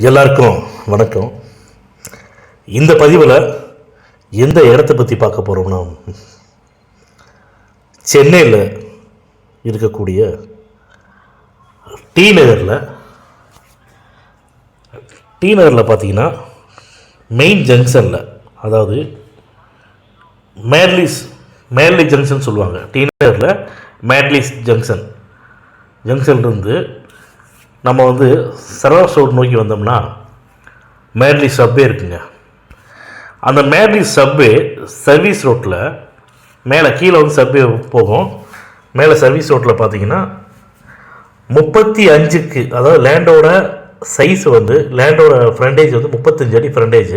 எல்லாருக்கும் வணக்கம். இந்த பதிவில் எந்த இடத்த பற்றி பார்க்க போகிறோம்னா, சென்னையில் இருக்கக்கூடிய டி நகரில் பார்த்தீங்கன்னா மெயின் ஜங்ஷனில், அதாவது மேட்லி ஜங்ஷன் சொல்லுவாங்க. டி நகரில் மேட்லிஸ் ஜங்ஷன்லேருந்து நம்ம சரவணா ஸ்டோர் நோக்கி வந்தோம்னா மேட்லி சப்வே இருக்குங்க. அந்த மேட்லி சப்வே சர்வீஸ் ரோட்டில் மேலே கீழே சப்வே போகும். மேலே சர்வீஸ் ரோட்டில் பார்த்தீங்கன்னா 35க்கு, அதாவது லேண்டோட சைஸ் லேண்டோட ஃப்ரண்டேஜ் 35 அடி ஃப்ரண்டேஜ்.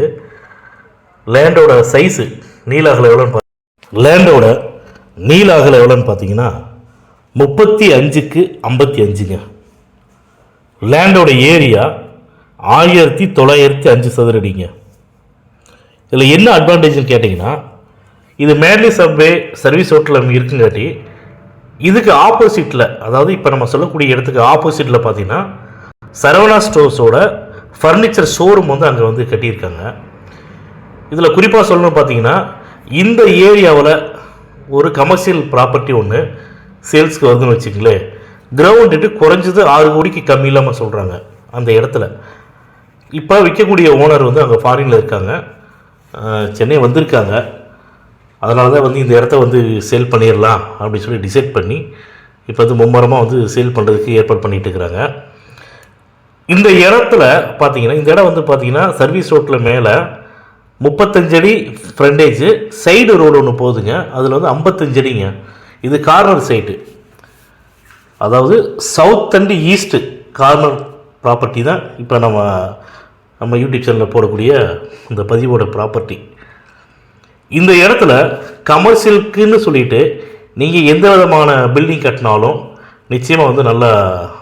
லேண்டோட சைஸு லேண்டோட நீள அகலம் எவ்வளோன்னு பார்த்தீங்கன்னா 35க்கு 55ங்க. லேண்டோட ஏரியா 1905 சதுரடிங்க. இதில் என்ன அட்வான்டேஜ்னு கேட்டிங்கன்னா, இது மேட்லி சப்வே சர்வீஸ் ரோட்டில் இருக்குங்காட்டி இதுக்கு ஆப்போசிட்டில், அதாவது இப்போ நம்ம சொல்லக்கூடிய இடத்துக்கு ஆப்போசிட்டில் பார்த்தீங்கன்னா சரவணா ஸ்டோர்ஸோட ஃபர்னிச்சர் ஷோரூம் அங்கே கட்டியிருக்காங்க. இதில் குறிப்பாக சொல்லணும்னு பார்த்தீங்கன்னா, இந்த ஏரியாவில் ஒரு கமர்ஷியல் ப்ராப்பர்ட்டி ஒன்று சேல்ஸ்க்கு வருதுன்னு வச்சுங்களேன். கிரவுண்டு குறைஞ்சது 6 கோடிக்கு கம்மி இல்லாமல் சொல்கிறாங்க. அந்த இடத்துல இப்போ விற்கக்கூடிய ஓனர் அங்கே ஃபாரினில் இருக்காங்க, சென்னை வந்திருக்காங்க. அதனால தான் இந்த இடத்த சேல் பண்ணிடலாம் அப்படின்னு சொல்லி டிசைட் பண்ணி இப்போ மும்மரமாக சேல் பண்ணுறதுக்கு ஏற்பாடு பண்ணிகிட்டு இருக்கிறாங்க. இந்த இடத்துல பார்த்தீங்கன்னா, இந்த இடம் பார்த்தீங்கன்னா சர்வீஸ் ரோட்டில் மேலே 35 அடி ஃப்ரண்டேஜ், சைடு ரோடு ஒன்று போகுதுங்க. அதில் 55 அடிங்க. இது கார்னர் சைட்டு, அதாவது south and east corner property தான் இப்போ நம்ம யூடியூப் சேனலில் போடக்கூடிய இந்த பதிவோட ப்ராப்பர்ட்டி. இந்த இடத்துல கமர்ஷியலுக்குன்னு சொல்லிட்டு நீங்கள் எந்த விதமான பில்டிங் கட்டினாலும் நிச்சயமாக நல்லா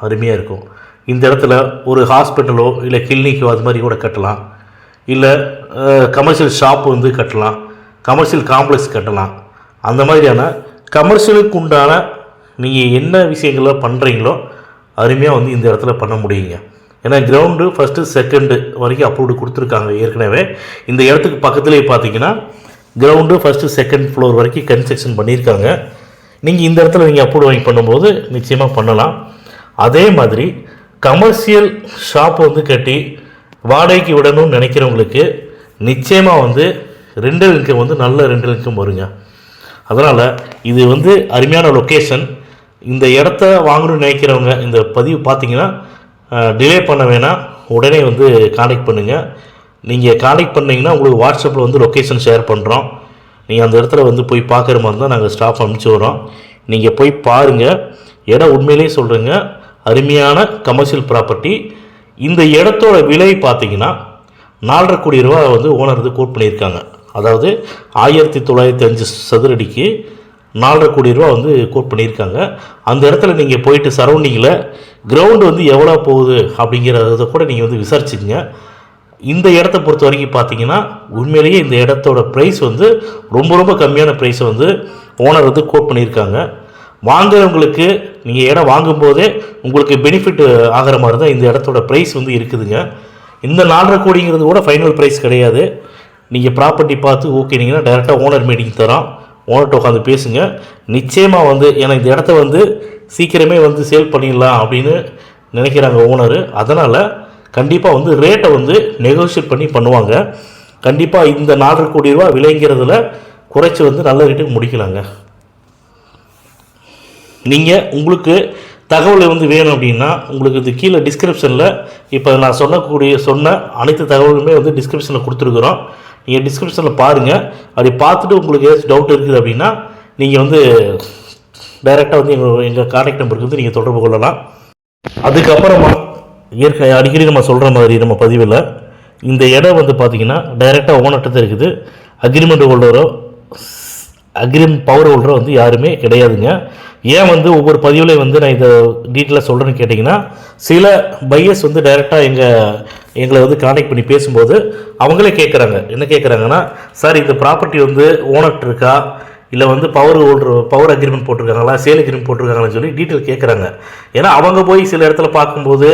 அருமையாக இருக்கும். இந்த இடத்துல ஒரு ஹாஸ்பிட்டலோ இல்லை கிளினிக்கோ அது மாதிரி கூட கட்டலாம், இல்லை கமர்ஷியல் ஷாப்பு கட்டலாம், கமர்ஷியல் காம்ப்ளெக்ஸ் கட்டலாம். அந்த மாதிரியான கமர்ஷியலுக்கு உண்டான நீங்கள் என்ன விஷயங்கள்லாம் பண்ணுறீங்களோ அருமையாக இந்த இடத்துல பண்ண முடியுங்க. ஏன்னா கிரவுண்டு ஃபஸ்ட்டு செகண்டு வரைக்கும் அப்ரூவ்டு கொடுத்துருக்காங்க ஏற்கனவே. இந்த இடத்துக்கு பக்கத்துலேயே பார்த்தீங்கன்னா கிரவுண்டு ஃபஸ்ட்டு செகண்ட் ஃப்ளோர் வரைக்கும் கன்ஸ்ட்ரக்ஷன் பண்ணியிருக்காங்க. நீங்கள் இந்த இடத்துல நீங்கள் அப்ரூவ் வாங்கி பண்ணும்போது நிச்சயமாக பண்ணலாம். அதே மாதிரி கமர்ஷியல் ஷாப் கட்டி வாடகைக்கு விடணும்னு நினைக்கிறவங்களுக்கு நிச்சயமாக ரெண்டல் இன்கம் நல்ல ரெண்டல் இன்கம் வருங்க. அதனால் இது அருமையான லொக்கேஷன். இந்த இடத்த வாங்கணும்னு நினைக்கிறவங்க இந்த பதிவு பார்த்தீங்கன்னா டிலே பண்ண வேணாம், உடனே கான்டெக்ட் பண்ணுங்கள். நீங்கள் கான்டெக்ட் பண்ணிங்கன்னா உங்களுக்கு வாட்ஸ்அப்பில் லொக்கேஷன் ஷேர் பண்ணுறோம். நீங்கள் அந்த இடத்துல போய் பார்க்குற மாதிரி தான் நாங்கள் ஸ்டாஃப் அனுப்பிச்சி வரோம். நீங்கள் போய் பாருங்கள். இடம் உண்மையிலேயே சொல்கிறேங்க, அருமையான கமர்ஷியல் ப்ராப்பர்ட்டி. இந்த இடத்தோட விலை பார்த்தீங்கன்னா 4.5 கோடி ரூபா ஓனர் கோட் பண்ணியிருக்காங்க. அதாவது 1905 சதுரடிக்கு 4.5 கோடி ரூபா கோட் பண்ணியிருக்காங்க. அந்த இடத்துல நீங்கள் போயிட்டு சரௌண்டிங்கில் கிரவுண்டு எவ்வளோ போகுது அப்படிங்கிறத கூட நீங்கள் விசாரிச்சுக்கங்க. இந்த இடத்த பொறுத்த வரைக்கும் பார்த்தீங்கன்னா உண்மையிலேயே இந்த இடத்தோட ப்ரைஸ் ரொம்ப ரொம்ப கம்மியான ப்ரைஸை ஓனர் கோட் பண்ணியிருக்காங்க. வாங்குறவங்களுக்கு நீங்கள் இடம் வாங்கும்போதே உங்களுக்கு பெனிஃபிட் ஆகிற மாதிரி தான் இந்த இடத்தோட ப்ரைஸ் இருக்குதுங்க. இந்த 4.5 கோடிங்கிறது கூட ஃபைனல் ப்ரைஸ் கிடையாது. நீங்கள் ப்ராப்பர்ட்டி பார்த்து ஓகேனீங்கன்னா டைரெக்டாக ஓனர் மீட்டிங் தரோம், ஓனர்கிட்ட உட்காந்து பேசுங்க. நிச்சயமாக ஏன்னா இந்த இடத்த சீக்கிரமே சேல் பண்ணிடலாம் அப்படின்னு நினைக்கிறாங்க ஓனர். அதனால் கண்டிப்பாக ரேட்டை நெகோஷியேட் பண்ணி பண்ணுவாங்க. கண்டிப்பாக இந்த 4.5 கோடி ரூபா விலைங்கிறதுல குறைச்சி நல்ல ரேட்டுக்கு முடிக்கலாங்க. நீங்கள் உங்களுக்கு தகவல் வேணும் அப்படின்னா உங்களுக்கு இது கீழே டிஸ்கிரிப்ஷனில் இப்போ நான் சொன்ன அனைத்து தகவலுமே டிஸ்கிரிப்ஷனில் கொடுத்துருக்குறோம். நீங்கள் டிஸ்கிரிப்ஷனில் பாருங்கள். அப்படி பார்த்துட்டு உங்களுக்கு ஏதாச்சும் டவுட் இருக்குது அப்படின்னா நீங்கள் டைரெக்டாக எங்கள் கான்டாக்ட் நம்பருக்கு நீங்கள் தொடர்பு கொள்ளலாம். அதுக்கப்புறமா அடிக்கடி நம்ம சொல்கிற மாதிரி நம்ம பதிவில் இந்த இடம் பார்த்திங்கன்னா டைரெக்டாக ஓனர்கிட்ட தான் இருக்குது. அக்ரிமெண்ட் பவர் ஹோல்டரோ யாருமே கிடையாதுங்க. ஏன் ஒவ்வொரு பதிவுலையும் நான் இதை டீட்டெயிலாக சொல்கிறேன்னு கேட்டிங்கன்னா, சில பையர்ஸ் டைரெக்டாக எங்களை கான்டாக்ட் பண்ணி பேசும்போது அவங்களே கேட்குறாங்க. என்ன கேட்குறாங்கன்னா, சார் இந்த ப்ராப்பர்ட்டி ஓனர்கிட்ட இருக்கா, இல்லை பவர் அக்ரிமெண்ட் போட்டிருக்காங்களா, சேல் அக்ரிமெண்ட் போட்டிருக்காங்களான்னு சொல்லி டீட்டெயில் கேட்குறாங்க. ஏன்னா அவங்க போய் சில இடத்துல பார்க்கும்போது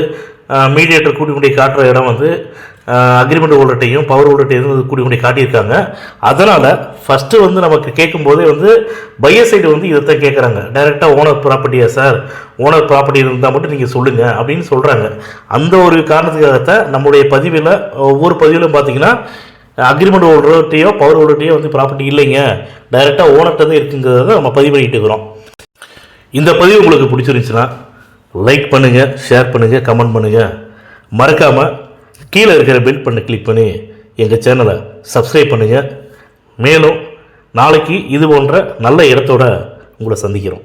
மீடியேட்டர் கூட்டி கொண்டு காட்டுற இடம் வந்து அக்ரிமெண்ட் ஹோல்டர்ட்டையும் பவர் ஹோல்டர்ட்டையும் கூட்டி கொண்டு காட்டியிருக்காங்க. அதனால் ஃபஸ்ட்டு வந்து நமக்கு கேட்கும்போதே வந்து பையர் சைடு வந்து இதைத்தான் கேட்குறாங்க. டைரெக்டாக ஓனர் ப்ராப்பர்ட்டியா சார், ஓனர் ப்ராப்பர்ட்டி இருந்தால் மட்டும் நீங்கள் சொல்லுங்கள் அப்படின்னு சொல்கிறாங்க. அந்த ஒரு காரணத்துக்காகத்தான் நம்முடைய பதிவில் ஒவ்வொரு பதிவிலும் பார்த்தீங்கன்னா அக்ரிமெண்ட் ஹோல்டர்ட்டையோ பவர் ஹோல்டர்ட்டையோ வந்து ப்ராப்பர்ட்டி இல்லைங்க, டைரெக்டாக ஓனர்கிட்ட தான் இருக்குங்கிறத நம்ம பதிவு பண்ணிட்டு இருக்கிறோம். இந்த பதிவு உங்களுக்கு பிடிச்சிருந்துச்சுன்னா லைக் பண்ணுங்கள், ஷேர் பண்ணுங்கள், கமெண்ட் பண்ணுங்கள். மறக்காமல் கீழே இருக்கிற பெல் பட்டனை கிளிக் பண்ணி எங்கள் சேனலை சப்ஸ்கிரைப் பண்ணுங்கள். மேலும் நாளைக்கு இது போன்ற நல்ல இடத்தோட உங்களை சந்திக்கிறோம்.